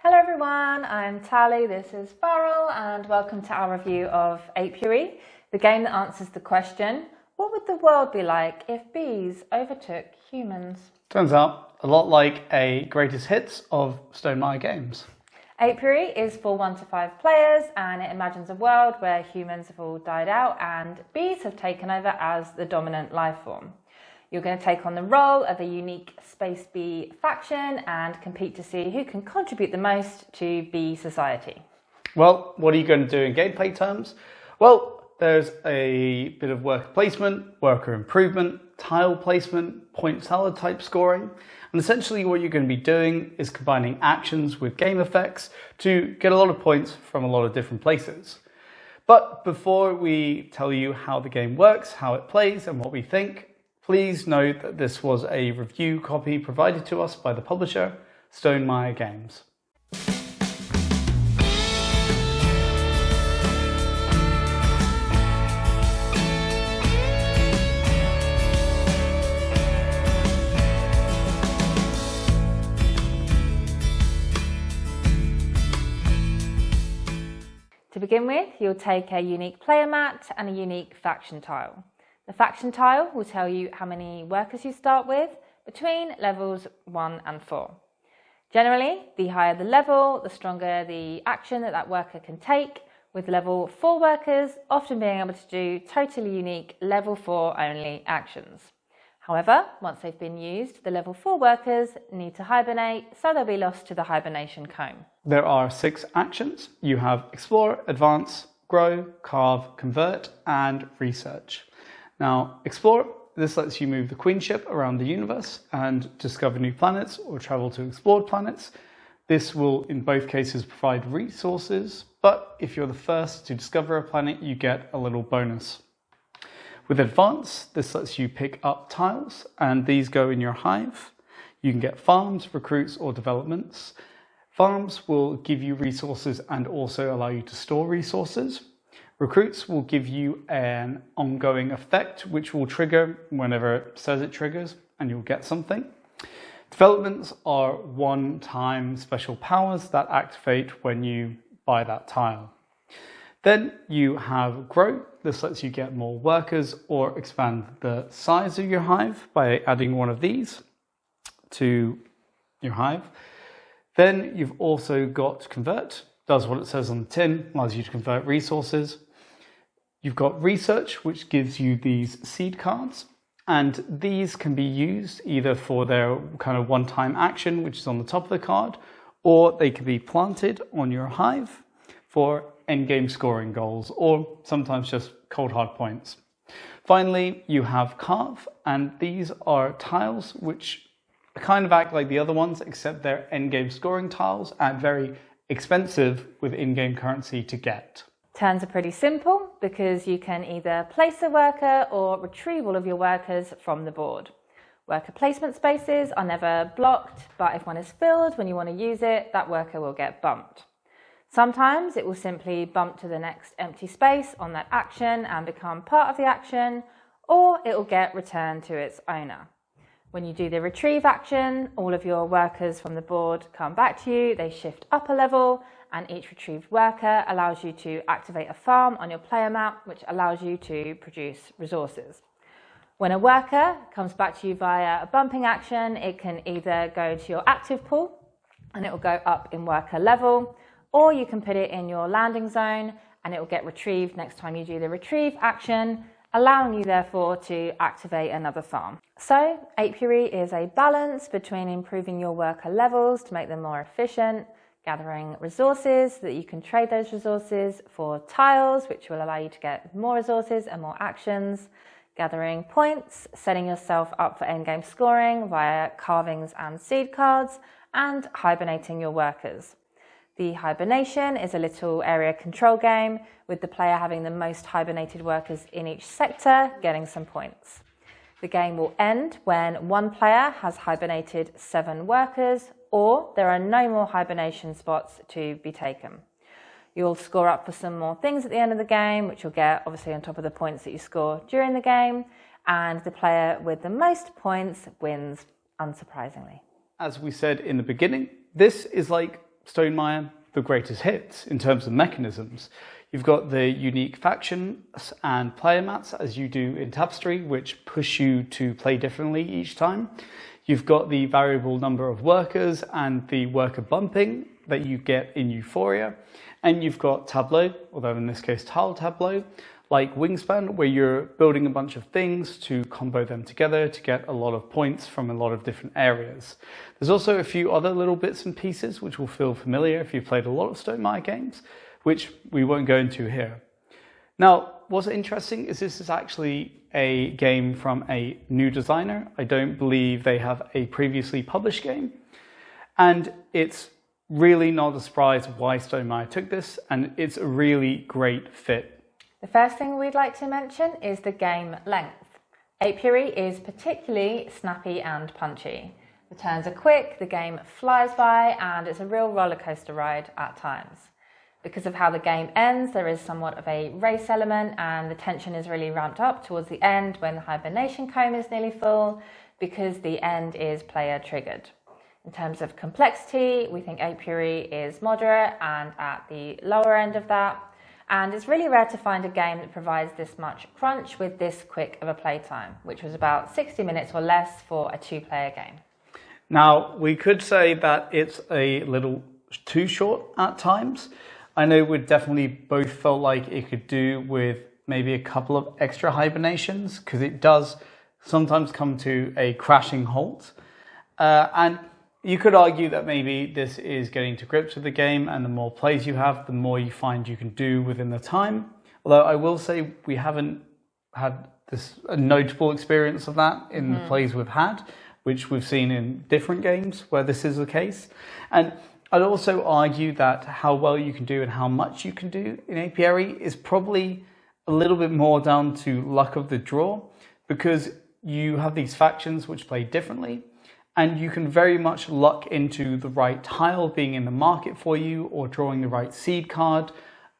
Hello everyone, I'm Tally, this is Farrell, and welcome to our review of Apiary, the game that answers the question, what would the world be like if bees overtook humans? Turns out a lot like a greatest hits of Stonemaier games. Apiary is for 1 to 5 players and it imagines a world where humans have all died out and bees have taken over as the dominant life form. You're going to take on the role of a unique space bee faction and compete to see who can contribute the most to bee society. Well, what are you going to do in gameplay terms? Well, there's a bit of worker placement, worker improvement, tile placement, point salad type scoring. And essentially what you're going to be doing is combining actions with game effects to get a lot of points from a lot of different places. But before we tell you how the game works, how it plays and what we think, please note that this was a review copy provided to us by the publisher, Stonemaier Games. To begin with, you'll take a unique player mat and a unique faction tile. The faction tile will tell you how many workers you start with between levels 1 and 4. Generally, the higher the level, the stronger the action that worker can take, with level 4 workers often being able to do totally unique level 4 only actions. However, once they've been used, the level 4 workers need to hibernate, so they'll be lost to the hibernation comb. There are 6 actions. You have Explore, Advance, Grow, Carve, Convert, and Research. Now, Explore, this lets you move the Queen ship around the universe and discover new planets or travel to explored planets. This will, in both cases, provide resources, but if you're the first to discover a planet, you get a little bonus. With Advance, this lets you pick up tiles, and these go in your hive. You can get farms, recruits, or developments. Farms will give you resources and also allow you to store resources. Recruits will give you an ongoing effect, which will trigger whenever it says it triggers, and you'll get something. Developments are one-time special powers that activate when you buy that tile. Then you have Grow. This lets you get more workers or expand the size of your hive by adding one of these to your hive. Then you've also got Convert. Does what it says on the tin, allows you to convert resources. You've got Research, which gives you these seed cards, and these can be used either for their kind of one-time action, which is on the top of the card, or they can be planted on your hive for endgame scoring goals, or sometimes just cold hard points. Finally, you have Carve, and these are tiles which kind of act like the other ones, except they're endgame scoring tiles and very expensive with in-game currency to get. Turns are pretty simple because you can either place a worker or retrieve all of your workers from the board. Worker placement spaces are never blocked, but if one is filled when you want to use it, that worker will get bumped. Sometimes it will simply bump to the next empty space on that action and become part of the action, or it will get returned to its owner. When you do the retrieve action, all of your workers from the board come back to you, they shift up a level, and each retrieved worker allows you to activate a farm on your player map, which allows you to produce resources. When a worker comes back to you via a bumping action, it can either go to your active pool, and it will go up in worker level, or you can put it in your landing zone, and it will get retrieved next time you do the retrieve action, allowing you therefore to activate another farm. So Apiary is a balance between improving your worker levels to make them more efficient, gathering resources so that you can trade those resources for tiles, which will allow you to get more resources and more actions, gathering points, setting yourself up for endgame scoring via carvings and seed cards, and hibernating your workers. The hibernation is a little area control game, with the player having the most hibernated workers in each sector getting some points. The game will end when one player has hibernated 7 workers, or there are no more hibernation spots to be taken. You'll score up for some more things at the end of the game, which you'll get obviously on top of the points that you score during the game, and the player with the most points wins, unsurprisingly. As we said in the beginning, this is like Stonemaier the greatest hits in terms of mechanisms. You've got the unique factions and player mats, as you do in Tapestry, which push you to play differently each time. You've got the variable number of workers and the worker bumping that you get in Euphoria. And you've got Tableau, although in this case tile Tableau, like Wingspan, where you're building a bunch of things to combo them together to get a lot of points from a lot of different areas. There's also a few other little bits and pieces which will feel familiar if you've played a lot of Stonemaier games, which we won't go into here. Now, what's interesting is this is actually a game from a new designer. I don't believe they have a previously published game. And it's really not a surprise why Stonemaier took this, and it's a really great fit. The first thing we'd like to mention is the game length. Apiary is particularly snappy and punchy. The turns are quick, the game flies by, and it's a real roller coaster ride at times. Because of how the game ends, there is somewhat of a race element, and the tension is really ramped up towards the end when the hibernation comb is nearly full, because the end is player triggered. In terms of complexity, we think Apiary is moderate and at the lower end of that. And it's really rare to find a game that provides this much crunch with this quick of a playtime, which was about 60 minutes or less for a 2-player game. Now, we could say that it's a little too short at times. I know we definitely both felt like it could do with maybe a couple of extra hibernations, because it does sometimes come to a crashing halt. And you could argue that maybe this is getting to grips with the game, and the more plays you have, the more you find you can do within the time. Although I will say we haven't had a notable experience of that in the plays we've had, which we've seen in different games where this is the case. And I'd also argue that how well you can do and how much you can do in Apiary is probably a little bit more down to luck of the draw, because you have these factions which play differently. And you can very much luck into the right tile being in the market for you, or drawing the right seed card,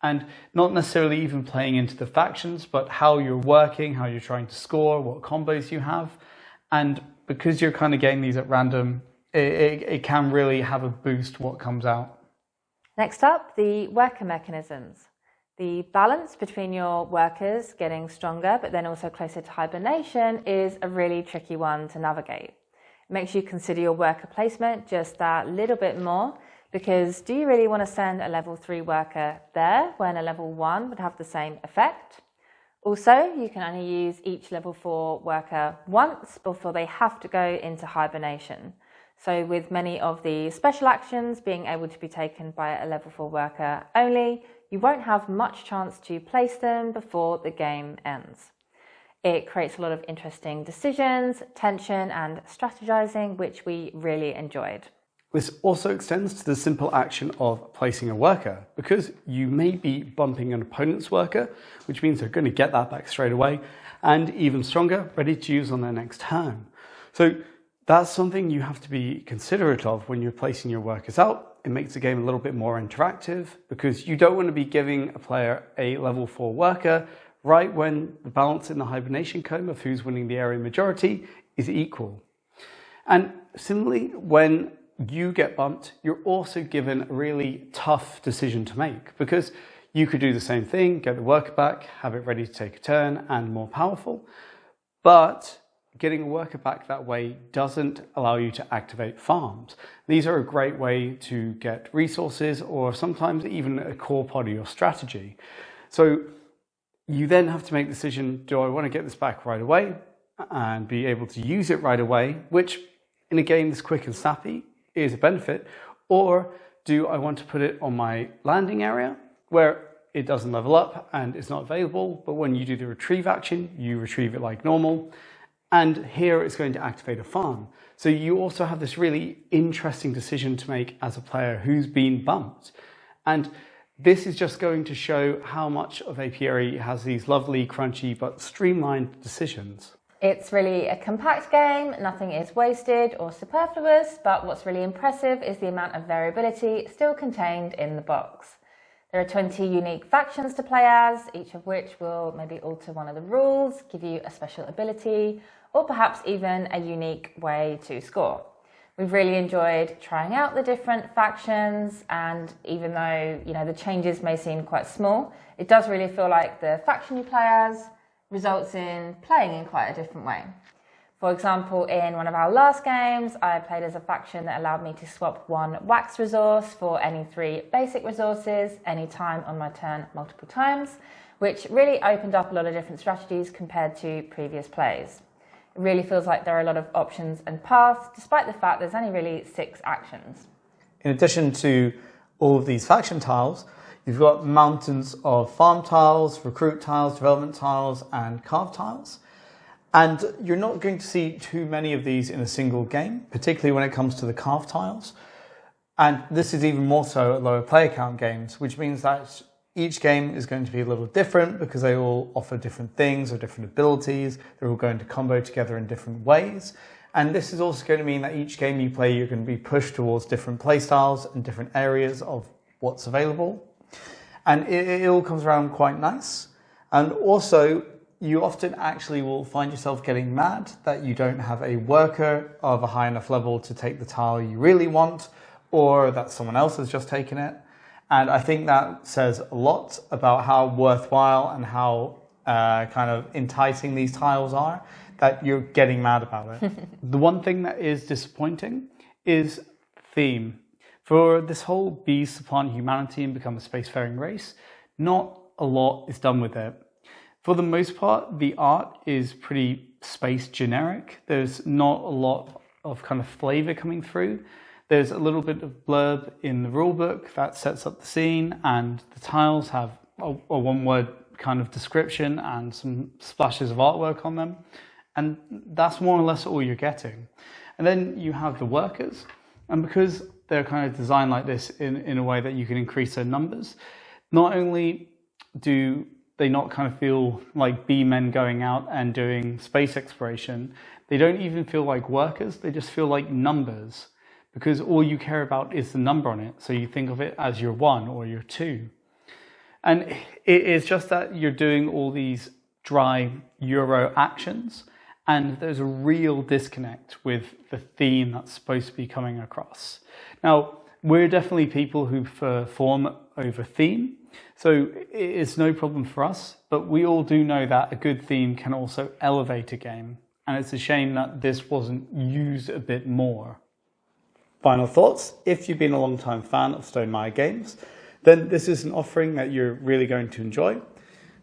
and not necessarily even playing into the factions, but how you're working, how you're trying to score, what combos you have. And because you're kind of getting these at random, it can really have a boost what comes out. Next up, the worker mechanisms. The balance between your workers getting stronger, but then also closer to hibernation, is a really tricky one to navigate. Makes you consider your worker placement just that little bit more, because do you really want to send a level 3 worker there when a level 1 would have the same effect? Also, you can only use each level 4 worker once before they have to go into hibernation. So with many of the special actions being able to be taken by a level 4 worker only, you won't have much chance to place them before the game ends. It creates a lot of interesting decisions, tension, and strategizing, which we really enjoyed. This also extends to the simple action of placing a worker, because you may be bumping an opponent's worker, which means they're going to get that back straight away, and even stronger, ready to use on their next turn. So that's something you have to be considerate of when you're placing your workers out. It makes the game a little bit more interactive, because you don't want to be giving a player a level 4 worker right when the balance in the hibernation comb of who's winning the area majority is equal. And similarly, when you get bumped, you're also given a really tough decision to make, because you could do the same thing, get the worker back, have it ready to take a turn and more powerful, but getting a worker back that way doesn't allow you to activate farms. These are a great way to get resources, or sometimes even a core part of your strategy. So you then have to make the decision, do I want to get this back right away and be able to use it right away, which in a game that's quick and snappy is a benefit, or do I want to put it on my landing area where it doesn't level up and it's not available, but when you do the retrieve action, you retrieve it like normal, and here it's going to activate a farm. So you also have this really interesting decision to make as a player who's been bumped. And this is just going to show how much of Apiary has these lovely, crunchy, but streamlined decisions. It's really a compact game, nothing is wasted or superfluous, but what's really impressive is the amount of variability still contained in the box. There are 20 unique factions to play as, each of which will maybe alter one of the rules, give you a special ability, or perhaps even a unique way to score. We've really enjoyed trying out the different factions, and even though, you know, the changes may seem quite small, it does really feel like the faction you play as results in playing in quite a different way. For example, in one of our last games, I played as a faction that allowed me to swap 1 wax resource for any 3 basic resources any time on my turn multiple times, which really opened up a lot of different strategies compared to previous plays. It really feels like there are a lot of options and paths, despite the fact there's only really 6 actions. In addition to all of these faction tiles, you've got mountains of farm tiles, recruit tiles, development tiles, and carve tiles. And you're not going to see too many of these in a single game, particularly when it comes to the carve tiles. And this is even more so at lower player count games, which means that each game is going to be a little different because they all offer different things or different abilities. They're all going to combo together in different ways. And this is also going to mean that each game you play, you're going to be pushed towards different play styles and different areas of what's available. And it all comes around quite nice. And also, you often actually will find yourself getting mad that you don't have a worker of a high enough level to take the tile you really want, or that someone else has just taken it. And I think that says a lot about how worthwhile and how kind of enticing these tiles are, that you're getting mad about it. The one thing that is disappointing is theme. For this whole bees supplant humanity and become a spacefaring race, not a lot is done with it. For the most part, the art is pretty space generic. There's not a lot of kind of flavor coming through. There's a little bit of blurb in the rulebook that sets up the scene, and the tiles have a one-word kind of description and some splashes of artwork on them. And that's more or less all you're getting. And then you have the workers, and because they're kind of designed like this in a way that you can increase their numbers, not only do they not kind of feel like bee men going out and doing space exploration, they don't even feel like workers, they just feel like numbers, because all you care about is the number on it. So you think of it as your 1 or your 2. And it is just that you're doing all these dry Euro actions, and there's a real disconnect with the theme that's supposed to be coming across. Now, we're definitely people who prefer form over theme, so it's no problem for us, but we all do know that a good theme can also elevate a game, and it's a shame that this wasn't used a bit more. Final thoughts: if you've been a long-time fan of Stonemaier games, then this is an offering that you're really going to enjoy.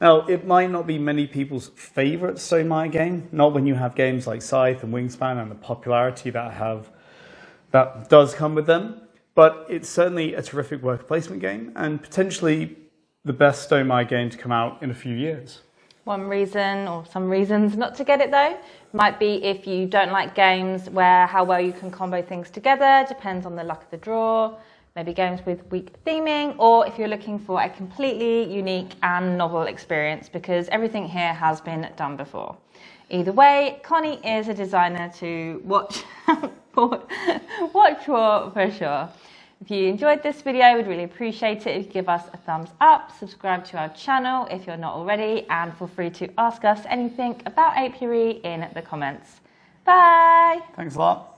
Now, it might not be many people's favourite Stonemaier game, not when you have games like Scythe and Wingspan and the popularity that does come with them, but it's certainly a terrific worker placement game and potentially the best Stonemaier game to come out in a few years. One reason, or some reasons not to get it though, might be if you don't like games where how well you can combo things together depends on the luck of the draw, maybe games with weak theming, or if you're looking for a completely unique and novel experience, because everything here has been done before. Either way, Connie is a designer to watch for sure. If you enjoyed this video, we'd really appreciate it if you give us a thumbs up, subscribe to our channel if you're not already, and feel free to ask us anything about Apiary in the comments. Bye! Thanks a lot.